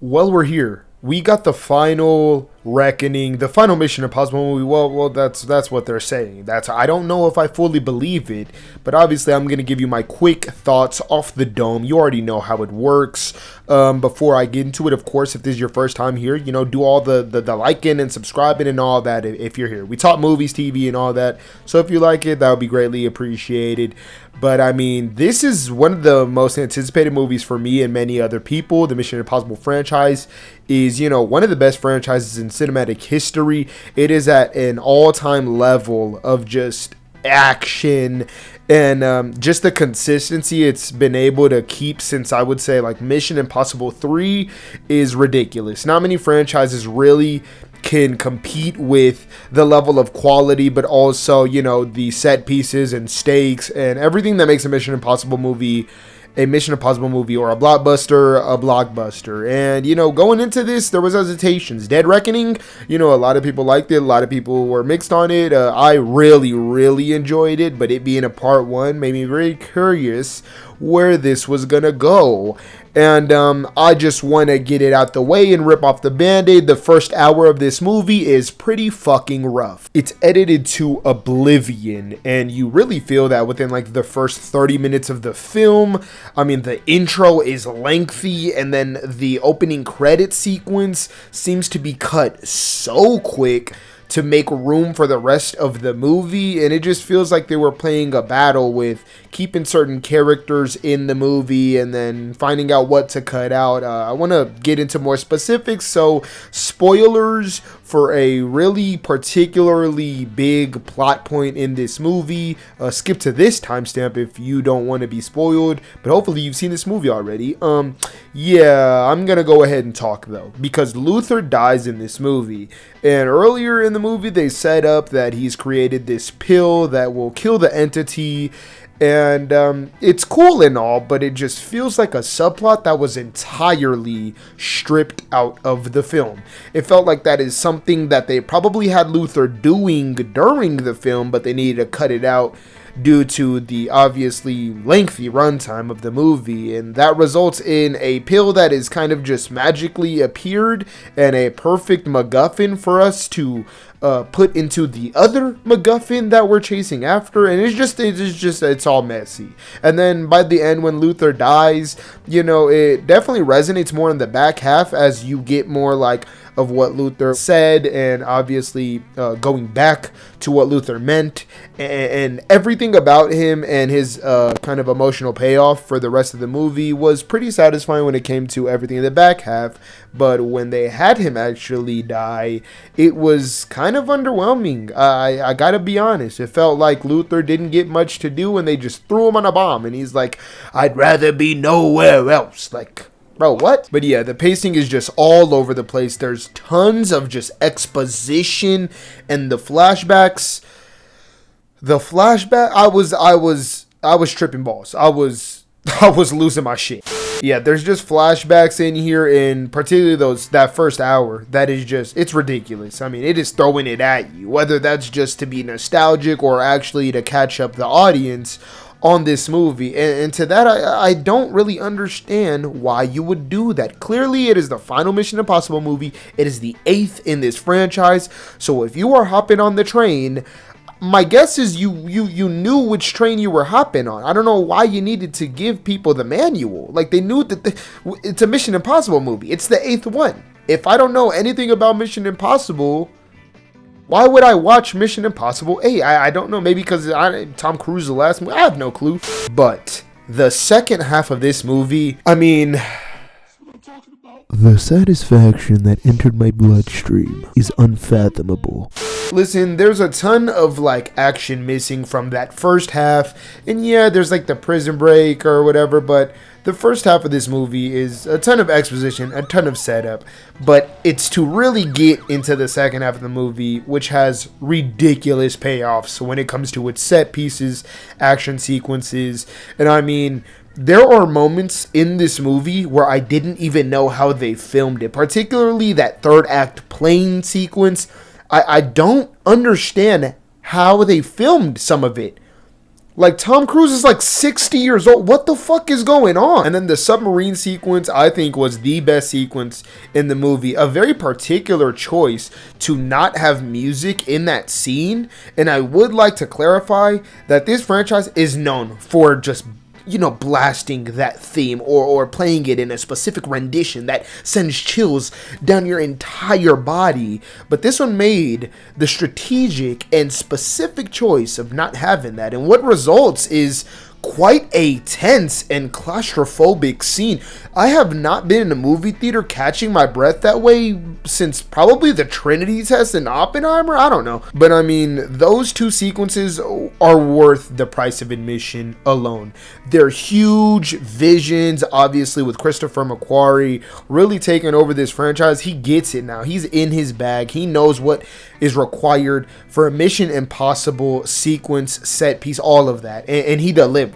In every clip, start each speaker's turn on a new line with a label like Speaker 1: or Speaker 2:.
Speaker 1: Well, we're here. We got the final reckoning, the final Mission Impossible movie. Well, that's what they're saying. I don't know if I fully believe it, but obviously I'm gonna give you my quick thoughts off the dome. You already know how it works. Before I get into it, of course, if this is your first time here, do all the liking and subscribing and all that. If you're here, we talk movies, TV, and all that. So if you like it, that would be greatly appreciated. But I mean, this is one of the most anticipated movies for me and many other people. The Mission Impossible franchise is, one of the best franchises in cinematic history. It is at an all-time level of just action and just the consistency it's been able to keep since, I would say, like Mission Impossible 3 is ridiculous. Not many franchises really can compete with the level of quality, but also, the set pieces and stakes and everything that makes a Mission Impossible movie or a blockbuster. And, going into this, there was hesitations. Dead Reckoning, a lot of people liked it. A lot of people were mixed on it. I really, really enjoyed it, but it being a part one made me very curious where this was gonna go. And I just want to get it out the way and rip off the band-aid. The first hour of this movie is pretty fucking rough. It's edited to oblivion, and you really feel that within like the first 30 minutes of the film. I mean, the intro is lengthy, and then the opening credit sequence seems to be cut so quick to make room for the rest of the movie, and it just feels like they were playing a battle with keeping certain characters in the movie and then finding out what to cut out. I want to get into more specifics, so spoilers for a really particularly big plot point in this movie. Skip to this timestamp if you don't want to be spoiled, but hopefully you've seen this movie already. Yeah, I'm gonna go ahead and talk though, because Luther dies in this movie, and earlier in the movie they set up that he's created this pill that will kill the entity. And it's cool and all, but it just feels like a subplot that was entirely stripped out of the film. It felt like that is something that they probably had Luther doing during the film, but they needed to cut it out due to the obviously lengthy runtime of the movie, and that results in a pill that is kind of just magically appeared and a perfect MacGuffin for us to put into the other MacGuffin that we're chasing after, and it's all messy. And then by the end, when Luther dies, it definitely resonates more in the back half as you get more like of what Luther said, and obviously going back to what Luther meant, and everything about him and his kind of emotional payoff for the rest of the movie was pretty satisfying when it came to everything in the back half. But when they had him actually die, it was kind of underwhelming. I gotta be honest, it felt like Luther didn't get much to do and they just threw him on a bomb, and he's like, "I'd rather be nowhere else." Like, bro, what? But yeah, the pacing is just all over the place. There's tons of just exposition, and the flashbacks. I was tripping balls. I was losing my shit. Yeah, there's just flashbacks in here, and particularly that first hour. That is just, it's ridiculous. I mean, it is throwing it at you, whether that's just to be nostalgic or actually to catch up the audience on this movie. And to that, I don't really understand why you would do that. Clearly, it is the final Mission Impossible movie. It is the 8th in this franchise. So if you are hopping on the train, my guess is you knew which train you were hopping on. I don't know why you needed to give people the manual. Like, they knew that it's a Mission Impossible movie. It's the 8th one. If I don't know anything about Mission Impossible, why would I watch Mission Impossible 8? I don't know. Maybe because Tom Cruise is the last movie. I have no clue. But the second half of this movie, I mean, the satisfaction that entered my bloodstream is unfathomable. Listen, there's a ton of like action missing from that first half, and yeah, there's like the prison break or whatever, but the first half of this movie is a ton of exposition, a ton of setup, but it's to really get into the second half of the movie, which has ridiculous payoffs when it comes to its set pieces, action sequences, and I mean, there are moments in this movie where I didn't even know how they filmed it, particularly that third act plane sequence. I don't understand how they filmed some of it. Like, Tom Cruise is like 60 years old. What the fuck is going on? And then the submarine sequence, I think, was the best sequence in the movie. A very particular choice to not have music in that scene. And I would like to clarify that this franchise is known for just, you know, blasting that theme or playing it in a specific rendition that sends chills down your entire body. But this one made the strategic and specific choice of not having that. And what results is quite a tense and claustrophobic scene. I have not been in a movie theater catching my breath that way since probably the Trinity test in Oppenheimer. I don't know. But I mean, those two sequences are worth the price of admission alone. They're huge visions, obviously, with Christopher McQuarrie really taking over this franchise. He gets it now. He's in his bag. He knows what is required for a Mission Impossible sequence, set piece, all of that. And he delivers.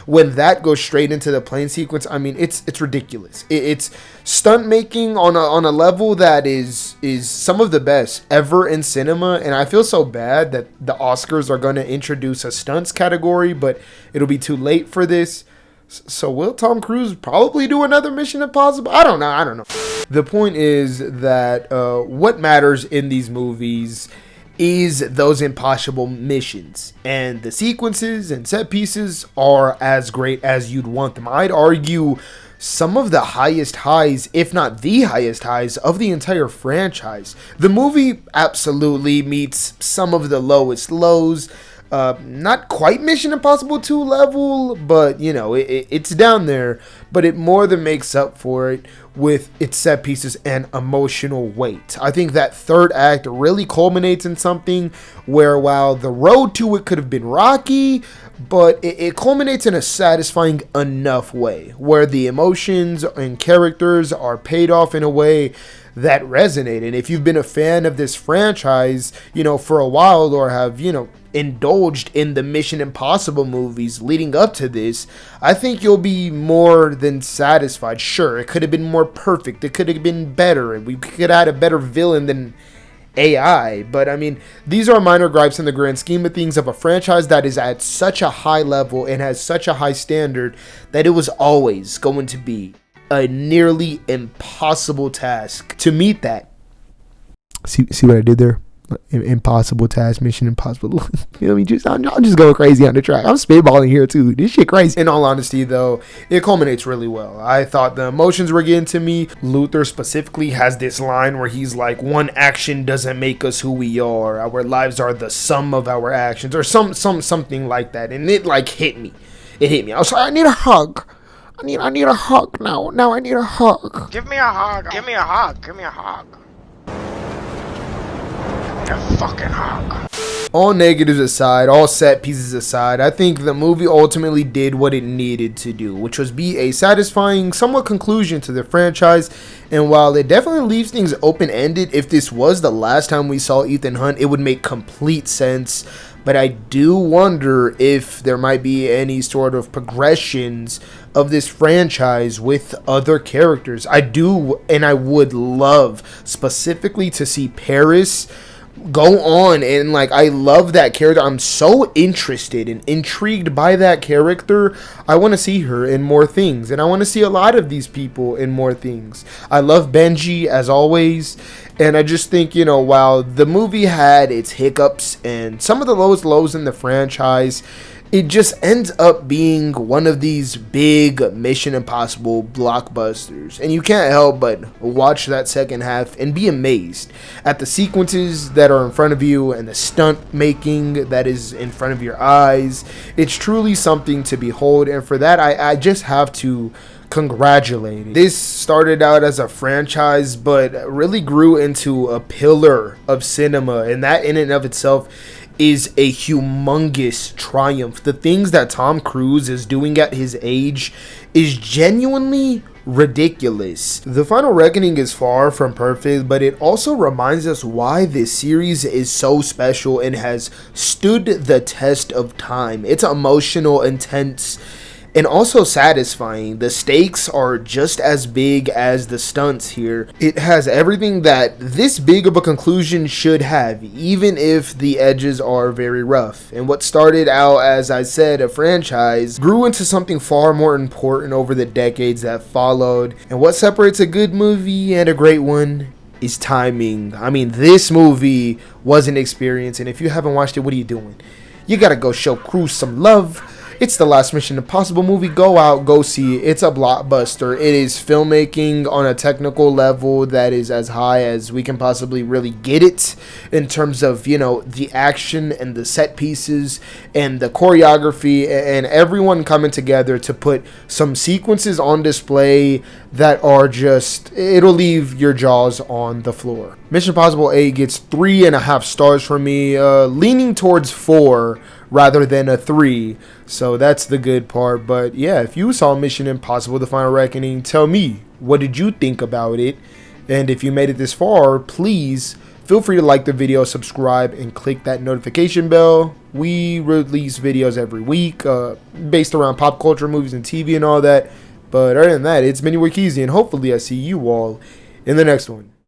Speaker 1: When that goes straight into the plane sequence, I mean, it's ridiculous. It's stunt making on a level that is some of the best ever in cinema. And I feel so bad that the Oscars are going to introduce a stunts category, but it'll be too late for this. So will Tom Cruise probably do another Mission Impossible? I don't know. The point is that what matters in these movies is those impossible missions, and the sequences and set pieces are as great as you'd want them. I'd argue some of the highest highs, if not the highest highs, of the entire franchise. The movie absolutely meets some of the lowest lows. Not quite Mission Impossible 2 level, but you know, it's down there, but it more than makes up for it with its set pieces and emotional weight. I think that third act really culminates in something where, while the road to it could have been rocky, but it culminates in a satisfying enough way where the emotions and characters are paid off in a way that resonate. And if you've been a fan of this franchise, you know, for a while, or have, you know, indulged in the Mission Impossible movies leading up to this, I think you'll be more than satisfied. Sure, it could have been more perfect, it could have been better, and we could have had a better villain than AI, but I mean, these are minor gripes in the grand scheme of things of a franchise that is at such a high level and has such a high standard that it was always going to be a nearly impossible task to meet that. See what I did there? Impossible task, Mission Impossible. You know, I'm just going crazy on the track. I'm spitballing here too. This shit crazy. In all honesty, though, it culminates really well. I thought the emotions were getting to me. Luther specifically has this line where he's like, "One action doesn't make us who we are. Our lives are the sum of our actions," or something like that. And it like hit me. It hit me. I was like, I need a hug. I need a hug now. Now I need a hug.
Speaker 2: Give me a hug. Give me a hug. Give me a hug. A fucking hug.
Speaker 1: All negatives aside, all set pieces aside, I think the movie ultimately did what it needed to do, which was be a satisfying, somewhat conclusion to the franchise. And while it definitely leaves things open-ended, if this was the last time we saw Ethan Hunt, it would make complete sense. But I do wonder if there might be any sort of progressions of this franchise with other characters. I do, and I would love specifically to see Paris go on, and like, I love that character. I'm so interested and intrigued by that character. I want to see her in more things, and I want to see a lot of these people in more things. I love Benji as always, and I just think, you know, while the movie had its hiccups and some of the lowest lows in the franchise, it just ends up being one of these big Mission Impossible blockbusters. And you can't help but watch that second half and be amazed at the sequences that are in front of you and the stunt making that is in front of your eyes. It's truly something to behold. And for that, I just have to congratulate it. This started out as a franchise, but really grew into a pillar of cinema. And that in and of itself is a humongous triumph. The things that Tom Cruise is doing at his age is genuinely ridiculous. The Final Reckoning is far from perfect, but it also reminds us why this series is so special and has stood the test of time. It's emotional, intense, and also satisfying. The stakes are just as big as the stunts here. It has everything that this big of a conclusion should have, even if the edges are very rough. And what started out, as I said, a franchise, grew into something far more important over the decades that followed. And what separates a good movie and a great one is timing. I mean, this movie was an experience, and if you haven't watched it, what are you doing? You gotta go show Cruise some love. It's the last Mission Impossible movie. Go out, go see it. It's a blockbuster. It is filmmaking on a technical level that is as high as we can possibly really get it, in terms of, you know, the action and the set pieces and the choreography and everyone coming together to put some sequences on display that are just, it'll leave your jaws on the floor. Mission Impossible 8 gets 3.5 stars from me, leaning towards 4 rather than a 3, so that's the good part. But yeah, if you saw Mission Impossible The Final Reckoning, tell me, what did you think about it? And if you made it this far, please feel free to like the video, subscribe, and click that notification bell. We release videos every week based around pop culture, movies, and TV and all that. But other than that, it's been your 𝙧𝙀𝙚, and hopefully I see you all in the next one.